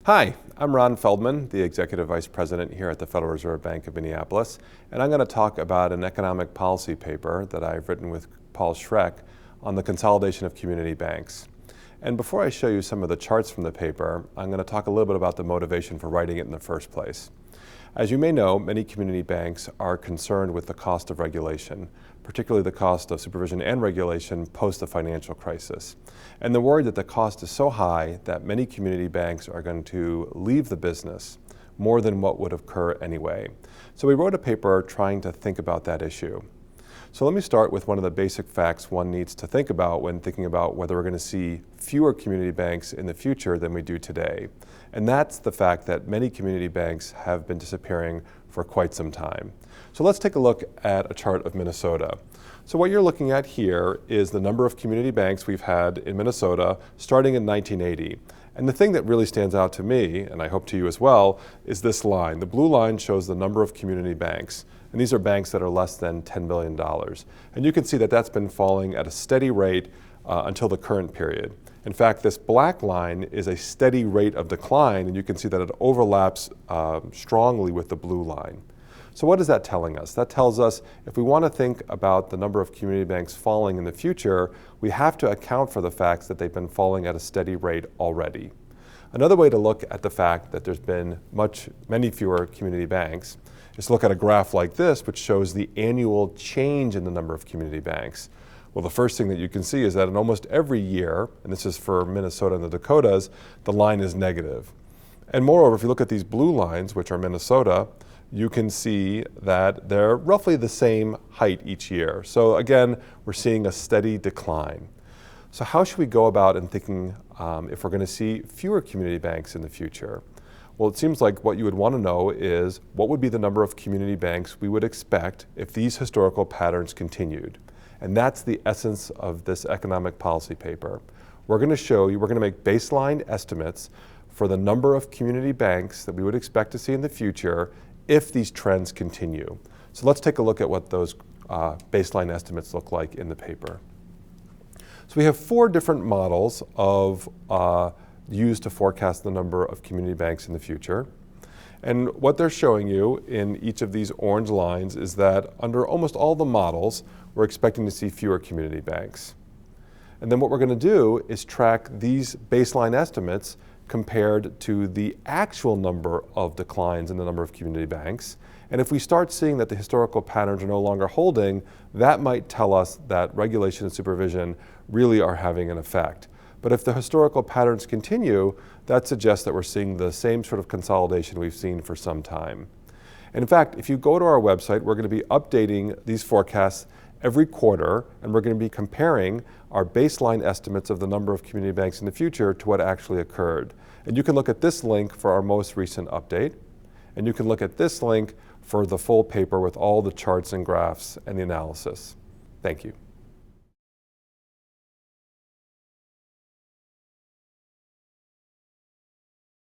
Hi, I'm Ron Feldman, the Executive Vice President here at the Federal Reserve Bank of Minneapolis, and I'm going to talk about an economic policy paper that I've written with Paul Schreck on the consolidation of community banks. And before I show you some of the charts from the paper, I'm going to talk a little bit about the motivation for writing it in the first place. As you may know, many community banks are concerned with the cost of regulation, particularly the cost of supervision and regulation post the financial crisis. And they're worried that the cost is so high that many community banks are going to leave the business more than what would occur anyway. So we wrote a paper trying to think about that issue. So let me start with one of the basic facts one needs to think about when thinking about whether we're going to see fewer community banks in the future than we do today. And that's the fact that many community banks have been disappearing for quite some time. So let's take a look at a chart of Minnesota. So what you're looking at here is the number of community banks we've had in Minnesota starting in 1980. And the thing that really stands out to me, and I hope to you as well, is this line. The blue line shows the number of community banks. And these are banks that are less than $10 billion. And you can see that that's been falling at a steady rate until the current period. In fact, this black line is a steady rate of decline, and you can see that it overlaps strongly with the blue line. So what is that telling us? That tells us if we want to think about the number of community banks falling in the future, we have to account for the fact that they've been falling at a steady rate already. Another way to look at the fact that there's been many fewer community banks is to look at a graph like this, which shows the annual change in the number of community banks. Well, the first thing that you can see is that in almost every year, and this is for Minnesota and the Dakotas, the line is negative. And moreover, if you look at these blue lines, which are Minnesota, you can see that they're roughly the same height each year. So again, we're seeing a steady decline. So how should we go about in thinking if we're going to see fewer community banks in the future? Well, it seems like what you would want to know is what would be the number of community banks we would expect if these historical patterns continued. And that's the essence of this economic policy paper. We're going to make baseline estimates for the number of community banks that we would expect to see in the future if these trends continue. So let's take a look at what those baseline estimates look like in the paper. So we have four different models used to forecast the number of community banks in the future. And what they're showing you in each of these orange lines is that under almost all the models, we're expecting to see fewer community banks. And then what we're going to do is track these baseline estimates compared to the actual number of declines in the number of community banks. And if we start seeing that the historical patterns are no longer holding, that might tell us that regulation and supervision really are having an effect. But if the historical patterns continue, that suggests that we're seeing the same sort of consolidation we've seen for some time. And in fact, if you go to our website, we're going to be updating these forecasts every quarter, and we're going to be comparing our baseline estimates of the number of community banks in the future to what actually occurred. And you can look at this link for our most recent update, and you can look at this link for the full paper with all the charts and graphs and the analysis. Thank you.